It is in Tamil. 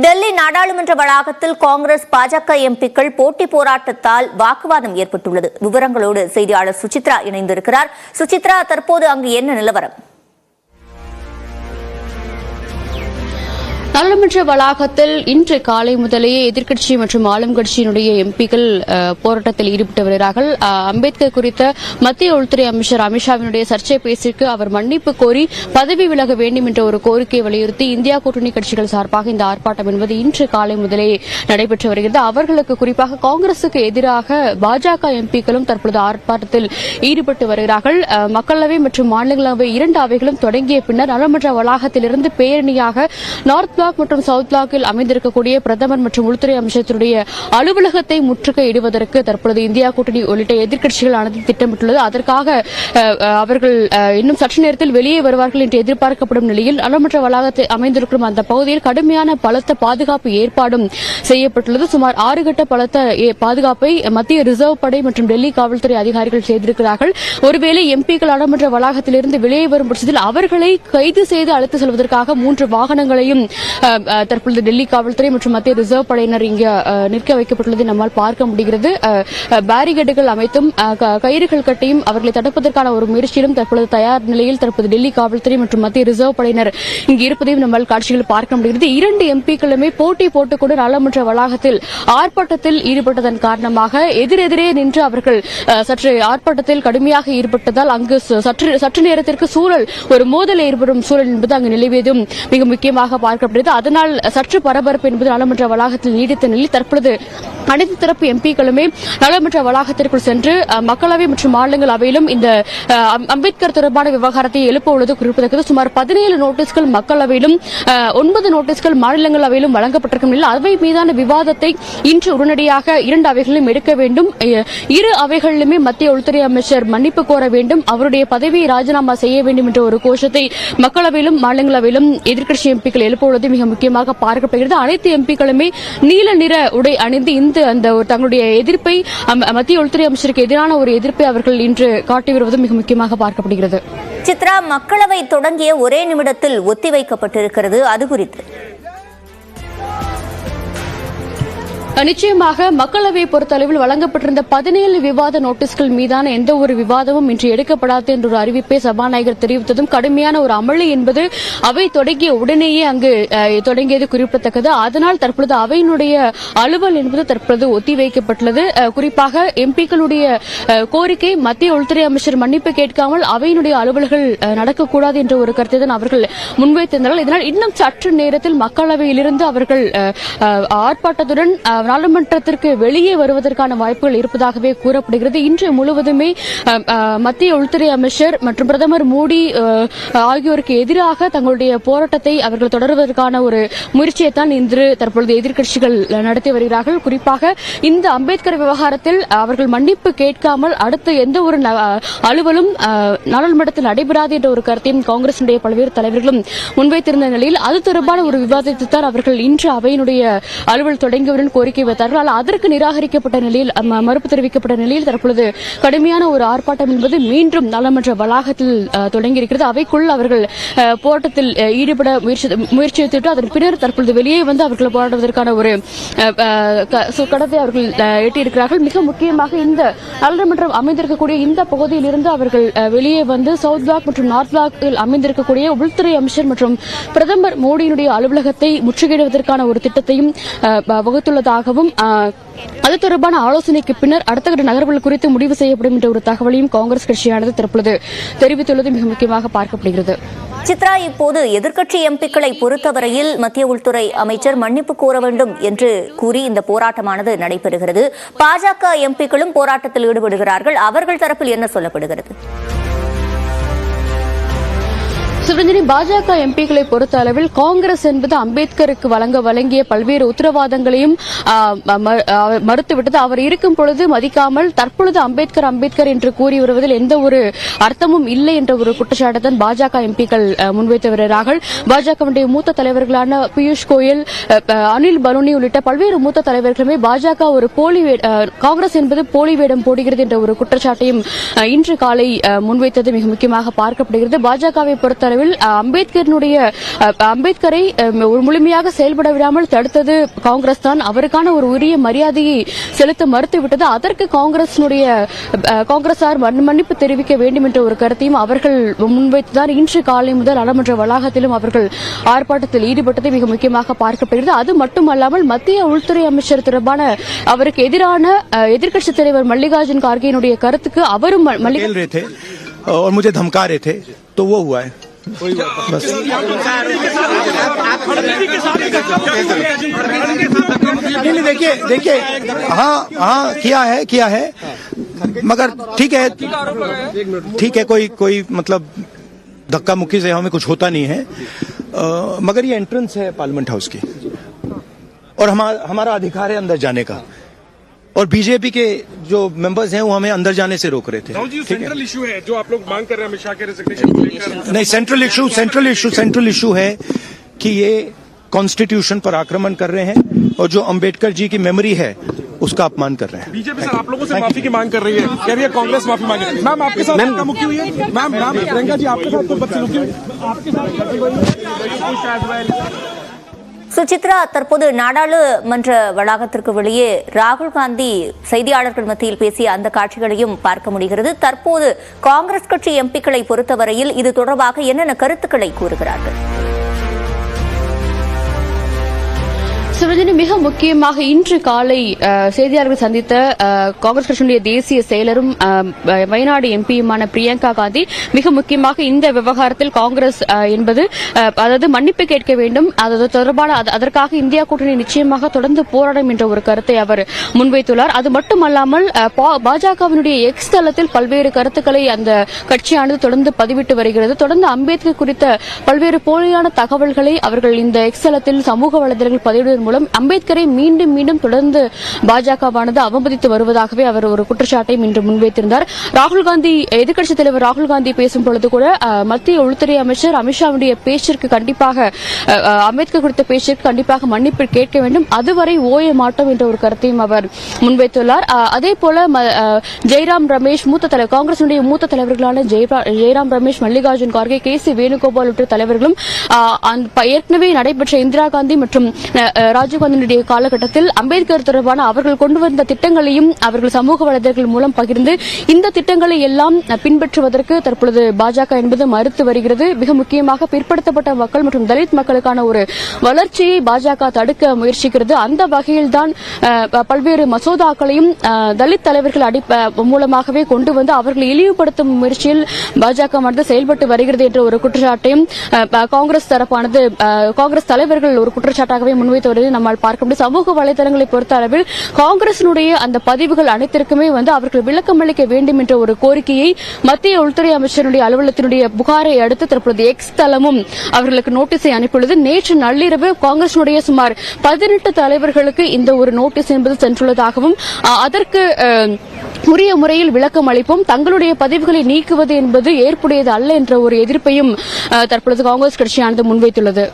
டெல்லி நாடாளுமன்ற வளாகத்தில் காங்கிரஸ் பாஜக எம்பிக்கள் போட்டி போராட்டத்தால் வாக்குவாதம் ஏற்பட்டுள்ளது. விவரங்களோடு செய்தியாளர் சுசித்ரா இணைந்திருக்கிறார். சுசித்ரா, தற்போது அங்கு என்ன நிலவரம்? நாடாளுமன்ற வளாகத்தில் இன்று காலை முதலேயே எதிர்க்கட்சி மற்றும் ஆளும் கட்சியினுடைய எம்பிக்கள் போராட்டத்தில் ஈடுபட்டு வருகிறார்கள். அம்பேத்கர் குறித்த மத்திய உள்துறை அமைச்சர் அமித்ஷாவினுடைய சர்ச்சை பேச்சுக்கு அவர் மன்னிப்பு கோரி பதவி விலக வேண்டும் என்ற ஒரு கோரிக்கையை வலியுறுத்தி இந்தியா கூட்டணி கட்சிகள் சார்பாக இந்த ஆர்ப்பாட்டம் என்பது இன்று காலை முதலே நடைபெற்று வருகிறது. அவர்களுக்கு குறிப்பாக காங்கிரசுக்கு எதிராக பாஜக எம்பிக்களும் தற்போது ஆர்ப்பாட்டத்தில் ஈடுபட்டு வருகிறார்கள். மக்களவை மற்றும் மாநிலங்களவை இரண்டு அவைகளும் தொடங்கிய பின்னர் நாடாளுமன்ற வளாகத்திலிருந்து பேரணியாக நார்த் பிளாக் மற்றும் சவுத் பிளாக்கில் அமைந்திருக்கக்கூடிய பிரதமர் மற்றும் உள்துறை அமைச்சருடைய அலுவலகத்தை முற்றுகையிடுவதற்கு தற்பொழுது இந்தியா கூட்டணி உள்ளிட்ட எதிர்க்கட்சிகள் திட்டமிட்டுள்ளது. அதற்காக அவர்கள் இன்னும் சற்று நேரத்தில் வெளியே வருவார்கள் என்று எதிர்பார்க்கப்படும் நிலையில் நாடாளுமன்ற வளாகத்தில் அமைந்திருக்கும் அந்த பகுதியில் கடுமையான பலத்த பாதுகாப்பு ஏற்பாடும் செய்யப்பட்டுள்ளது. சுமார் 6 கட்ட பலத்த பாதுகாப்பை மத்திய ரிசர்வ் படை மற்றும் டெல்லி காவல்துறை அதிகாரிகள் செய்திருக்கிறார்கள். ஒருவேளை எம்பிக்கள் நாடாளுமன்ற வளாகத்திலிருந்து வெளியே வரும் பட்சத்தில் அவர்களை கைது செய்து அழைத்து செல்வதற்காக 3 வாகனங்களையும் தற்பொழுது டெல்லி காவல்துறை மற்றும் மத்திய ரிசர்வ் படையினர் இங்கு நிற்க வைக்கப்பட்டுள்ளதை நம்மால் பார்க்க முடிகிறது. பேரிகேடுகள் அமைத்தும் கயிறுகள் கட்டியும் அவர்களை தடுப்பதற்கான ஒரு முயற்சியிலும் தற்பொழுது தயார் நிலையில் தற்போது டெல்லி காவல்துறை மற்றும் மத்திய ரிசர்வ் படையினர் இங்கு இருப்பதையும் நம்மால் காட்சிகள் பார்க்க முடிகிறது. 2 எம்பிக்களுமே போட்டி போட்டுக்கொண்டு நாடாளுமன்ற வளாகத்தில் ஆர்ப்பாட்டத்தில் ஈடுபட்டதன் காரணமாக எதிரெதிரே நின்று அவர்கள் சற்று ஆர்ப்பாட்டத்தில் கடுமையாக ஈடுபட்டதால் அங்கு சற்று நேரத்திற்கு ஒரு மோதல் ஏற்படும் சூழல் என்பது அங்கு நிலவியதும் மிக முக்கியமாக பார்க்கப்படுகிறது. அதனால் சற்று பரபரப்பு என்பது நாடாளுமன்ற வளாகத்தில் நீடித்த நிலையில் தற்பொழுது அனைத்து தரப்பு எம்பிக்களுமே நாடாளுமன்ற வளாகத்திற்குள் சென்று மக்களவை மற்றும் மாநிலங்களவையிலும் இந்த அம்பேத்கர் தொடர்பான விவகாரத்தை எழுப்ப உள்ளது குறிப்பிடத்தக்கது. சுமார் 17 நோட்டீஸ்கள் மக்களவையிலும் 9 நோட்டீஸ்கள் மாநிலங்களவையிலும் வழங்கப்பட்டிருக்கும் நிலையில் அவை மீதான விவாதத்தை இன்று உடனடியாக 2 அவைகளிலும் எடுக்க வேண்டும். 2 அவைகளிலுமே மத்திய உள்துறை அமைச்சர் மன்னிப்பு கோர வேண்டும், அவருடைய பதவியை ராஜினாமா செய்ய வேண்டும் என்ற ஒரு கோஷத்தை மக்களவையிலும் மாநிலங்களவையிலும் எதிர்க்கட்சி எம்பிக்கள் எழுப்ப உள்ளது மிக முக்கியமாக பார்க்கப்படுகிறது. அனைத்து எம்பிக்களுமே நீல நிற உடை அணிந்து தங்களுடைய எதிர்ப்பை மத்திய உள்துறை அமைச்சருக்கு எதிரான ஒரு எதிர்ப்பை அவர்கள் இன்று காட்டி வருவது மிக முக்கியமாக பார்க்கப்படுகிறது. சித்ரா, மக்களவை தொடங்கிய ஒரே நிமிடத்தில் ஒத்திவைக்கப்பட்டிருக்கிறது, அது குறித்து நிச்சயமாக மக்களவையை பொறுத்தளவில் வழங்கப்பட்டிருந்த 17 விவாத நோட்டீஸ்கள் மீதான எந்த ஒரு விவாதமும் இன்று எடுக்கப்படாது என்ற ஒரு அறிவிப்பை சபாநாயகர் தெரிவித்ததும் கடுமையான ஒரு அமளி என்பது அவை தொடங்கிய உடனேயே அங்கு தொடங்கியது குறிப்பிடத்தக்கது. அதனால் தற்பொழுது அவையினுடைய அலுவல் என்பது தற்பொழுது ஒத்திவைக்கப்பட்டுள்ளது. குறிப்பாக எம்பிக்களுடைய கோரிக்கை மத்திய உள்துறை அமைச்சர் மன்னிப்பு கேட்காமல் அவையினுடைய அலுவல்கள் நடக்கக்கூடாது என்ற ஒரு கருத்தை தான் அவர்கள் முன்வைத்திருந்தார்கள். இதனால் இன்னும் சற்று நேரத்தில் மக்களவையிலிருந்து அவர்கள் ஆர்ப்பாட்டத்துடன் நாடாளுமன்றத்திற்கு வெளியே வருவதற்கான வாய்ப்புகள் இருப்பதாகவே கூறப்படுகிறது. இன்று முழுவதுமே மத்திய உள்துறை அமைச்சர் மற்றும் பிரதமர் மோடி ஆகியோருக்கு எதிராக தங்களுடைய போராட்டத்தை அவர்கள் தொடர்வதற்கான ஒரு முயற்சியை தான் இன்று தற்பொழுது எதிர்க்கட்சிகள் நடத்தி வருகிறார்கள். குறிப்பாக இந்த அம்பேத்கர் விவகாரத்தில் அவர்கள் மன்னிப்பு கேட்காமல் அடுத்த எந்த ஒரு அலுவலும் நாடாளுமன்றத்தில் நடைபெறாது என்ற ஒரு கருத்தையும் காங்கிரசுடைய பல்வேறு தலைவர்களும் முன்வைத்திருந்த நிலையில் அது தொடர்பான ஒரு விவாதத்தை தான் அவர்கள் இன்று அவையினுடைய அலுவல் தொடங்கியவுடன் கோரிக்கை வைத்தார்கள். அதற்கு நிராகரிக்கப்பட்ட நிலையில் மறுப்பு தெரிவிக்கப்பட்ட நிலையில் தற்பொழுது கடுமையான ஒரு ஆர்ப்பாட்டம் என்பது மீண்டும் நாடாளுமன்ற வளாகத்தில் தொடங்கியிருக்கிறது. அவைக்குள் அவர்கள் போராட்டத்தில் ஈடுபட முயற்சித்து அதன் பின்னர் தற்பொழுது வெளியே வந்து அவர்கள் போராடுவதற்கான ஒரு கடத்தை அவர்கள் எட்டியிருக்கிறார்கள். மிக முக்கியமாக இந்த நாடாளுமன்றம் அமைந்திருக்கக்கூடிய இந்த பகுதியில் இருந்து அவர்கள் வெளியே வந்து சவுத் பிளாக் மற்றும் நார்த் பிளாக்கில் அமைந்திருக்கக்கூடிய உள்துறை அமைச்சர் மற்றும் பிரதமர் மோடியினுடைய அலுவலகத்தை முற்றுகையிடுவதற்கான ஒரு திட்டத்தையும் வகுத்துள்ளதாகவும் அது தொடர்பான ஆலோசனைக்கு பின்னர் அடுத்த கட்ட நகர்வுகள் குறித்து முடிவு செய்யப்படும் என்ற ஒரு தகவலையும் காங்கிரஸ் கட்சியானது தற்பொழுது தெரிவித்துள்ளது மிக முக்கியமாக பார்க்கப்படுகிறது. சித்ரா, இப்போது எதிர்க்கட்சி எம்பிக்களை பொறுத்தவரையில் மத்திய உள்துறை அமைச்சர் மன்னிப்பு கோர வேண்டும் என்று கூறி இந்த போராட்டமானது நடைபெறுகிறது. பாஜக எம்பிக்களும் போராட்டத்தில் ஈடுபடுகிறார்கள். அவர்கள் தரப்பில் என்ன சொல்லப்படுகிறது? சிவரஞ்சனி, பாஜக எம்பிக்களை பொறுத்த அளவில் காங்கிரஸ் என்பது அம்பேத்கருக்கு வழங்கிய பல்வேறு உத்தரவாதங்களையும் மறுத்துவிட்டது. அவர் இருக்கும் பொழுது மதிக்காமல் தற்பொழுது அம்பேத்கர் என்று கூறி வருவதில் எந்த ஒரு அர்த்தமும் இல்லை என்ற ஒரு குற்றச்சாட்டை தான் பாஜக எம்பிக்கள் முன்வைத்து வருகிறார்கள். பாஜகவுடைய மூத்த தலைவர்களான பியூஷ் கோயல், அனில் பலூனி உள்ளிட்ட பல்வேறு மூத்த தலைவர்களுமே பாஜக ஒரு காங்கிரஸ் என்பது போலி வேடம் போடுகிறது என்ற ஒரு குற்றச்சாட்டையும் இன்று காலை முன்வைத்தது மிக முக்கியமாக பார்க்கப்படுகிறது. பாஜகவை பொறுத்த பொறுத்தளவில் அம்பேத்கரை ஒரு முழுமையாக செயல்பட விடாமல் தடுத்தது காங்கிரஸ் தான். அவருக்கான ஒரு உரிய மரியாதையை செலுத்த மறுத்துவிட்டது. அதற்கு காங்கிரசார் மன்னிப்பு தெரிவிக்க வேண்டும் என்ற ஒரு கருத்தையும் அவர்கள் முன்வைத்துதான் இன்று காலை முதல் நாடாளுமன்ற வளாகத்திலும் அவர்கள் ஆர்ப்பாட்டத்தில் ஈடுபட்டதை மிக முக்கியமாக பார்க்கப்படுகிறது. அது மட்டுமல்லாமல் மத்திய உள்துறை அமைச்சர் தொடர்பான அவருக்கு எதிரான எதிர்க்கட்சித் தலைவர் மல்லிகார்ஜுன் கார்கேயினுடைய கருத்துக்கு அவரும் और मुझे धमका रहे थे तो वो हुआ है बस। देखिए हाँ किया है मगर ठीक है कोई मतलब धक्का मुक्की से हमें कुछ होता नहीं है मगर ये एंट्रेंस है पार्लियामेंट हाउस की और हमारा अधिकार है अंदर जाने का और बीजेपी के जो मेंबर्स हैं वो हमें अंदर जाने से रोक रहे थे। राहुल जी, सेंट्रल इशू है जो आप लोग मांग कर रहे हैं अमित शाह के रेजिग्नेशन को लेकर। नहीं, सेंट्रल इशू है कि ये कॉन्स्टिट्यूशन पर आक्रमण कर रहे हैं और जो अंबेडकर जी की मेमोरी है उसका अपमान कर रहे हैं। बीजेपी सर आप लोगों से माफी की मांग कर रही है, कह रही है कांग्रेस माफी मांगे। मैम आपके साथ धक्का-मुक्की हुई है? मैम प्रियंका जी आपके साथ तो बदसलूकी हुई आपके साथ? சுசித்ரா, தற்போது நாடாளுமன்ற வளாகத்திற்கு வெளியே ராகுல் காந்தி செய்தியாளர்கள் மத்தியில் பேசிய அந்த காட்சிகளையும் பார்க்க முடிகிறது. தற்போது காங்கிரஸ் கட்சி எம்பிக்களை பொறுத்தவரையில் இது தொடர்பாக என்னென்ன கருத்துக்களை கூறுகிறார்கள்? சிவஜனி, மிக முக்கியமாக இன்று காலை செய்தியாளர்கள் சந்தித்த காங்கிரஸ் கட்சியினுடைய தேசிய செயலரும் வயநாடு எம்பியுமான பிரியங்கா காந்தி மிக முக்கியமாக இந்த விவகாரத்தில் காங்கிரஸ் என்பது அதாவது மன்னிப்பு கேட்க வேண்டும், அது தொடர்பான அதற்காக இந்தியா கூட்டணி நிச்சயமாக தொடர்ந்து போராடும் என்ற ஒரு கருத்தை அவர் முன்வைத்துள்ளார். அது மட்டுமல்லாமல் பாஜகவினுடைய எக்ஸ் தளத்தில் பல்வேறு கருத்துக்களை அந்த கட்சியானது தொடர்ந்து பதிவிட்டு வருகிறது. தொடர்ந்து அம்பேத்கர் குறித்த பல்வேறு போலியான தகவல்களை அவர்கள் இந்த எக்ஸ் தளத்தில் சமூக வலைதளங்கள் பதிவிடுவதன் மூலம் அம்பேத்கரை மீண்டும் மீண்டும் தொடர்ந்து பாஜகவானது அவமதித்து வருவதாகவே அவர் ஒரு குற்றச்சாட்டை இன்று முன்வைத்திருந்தார். எதிர்க்கட்சித் தலைவர் ராகுல் காந்தி பேசும் பொழுது கூட மத்திய உள்துறை அமைச்சர் அமித்ஷாவுடைய பேச்சிற்கு கண்டிப்பாக அம்பேத்கர் குறித்த பேச்சிற்கு கண்டிப்பாக மன்னிப்பு கேட்க வேண்டும், அதுவரை ஓய மாட்டோம் என்ற ஒரு கருத்தையும் அவர் முன்வைத்துள்ளார். அதேபோல ஜெய்ராம் ரமேஷ் காங்கிரசுடைய மூத்த தலைவர்களான ஜெய்ராம் ரமேஷ், மல்லிகார்ஜுன் கார்கே, KC வேணுகோபால் உள்ளிட்ட தலைவர்களும் ஏற்கனவே நடைபெற்ற இந்திரா காந்தி மற்றும் ராஜீவ்காந்தியுடைய காலகட்டத்தில் அம்பேத்கர் தொடர்பான அவர்கள் கொண்டு வந்த திட்டங்களையும் அவர்கள் சமூக வலைதளங்கள் மூலம் பகிர்ந்து இந்த திட்டங்களை எல்லாம் பின்பற்றுவதற்கு தற்பொழுது பாஜக என்பது மறுத்து வருகிறது. மிக முக்கியமாக பிற்படுத்தப்பட்ட மக்கள் மற்றும் தலித் மக்களுக்கான ஒரு வளர்ச்சியை பாஜக தடுக்க முயற்சிக்கிறது. அந்த வகையில்தான் பல்வேறு மசோதாக்களையும் தலித் தலைவர்கள் மூலமாகவே கொண்டு வந்து அவர்களை இழிவுபடுத்தும் முயற்சியில் பாஜக செயல்பட்டு வருகிறது என்ற ஒரு குற்றச்சாட்டையும் காங்கிரஸ் தரப்பானது காங்கிரஸ் தலைவர்கள் ஒரு குற்றச்சாட்டாகவே முன்வைத்து வருவதை நம்மால் பார்க்க முடியும். சமூக வலைதளங்களை பொறுத்த அளவில் காங்கிரசினுடைய அந்த பதிவுகள் அனைத்திற்குமே அவர்கள் விளக்கம் அளிக்க வேண்டும் என்ற ஒரு கோரிக்கையை மத்திய உள்துறை அமைச்சருடைய அலுவலகத்தினுடைய புகாரை அடுத்து தற்போது எக்ஸ் தளமும் அவர்களுக்கு நோட்டீஸை அனுப்பியுள்ளது. நேற்று நள்ளிரவு காங்கிரசினுடைய சுமார் 18 தலைவர்களுக்கு இந்த ஒரு நோட்டீஸ் என்பது சென்றுள்ளதாகவும் அதற்கு உரிய முறையில் விளக்கம் அளிப்போம், தங்களுடைய பதிவுகளை நீக்குவது என்பது ஏற்புடையது அல்ல என்ற ஒரு எதிர்ப்பையும் தற்பொழுது காங்கிரஸ் கட்சியானது முன்வைத்துள்ளது.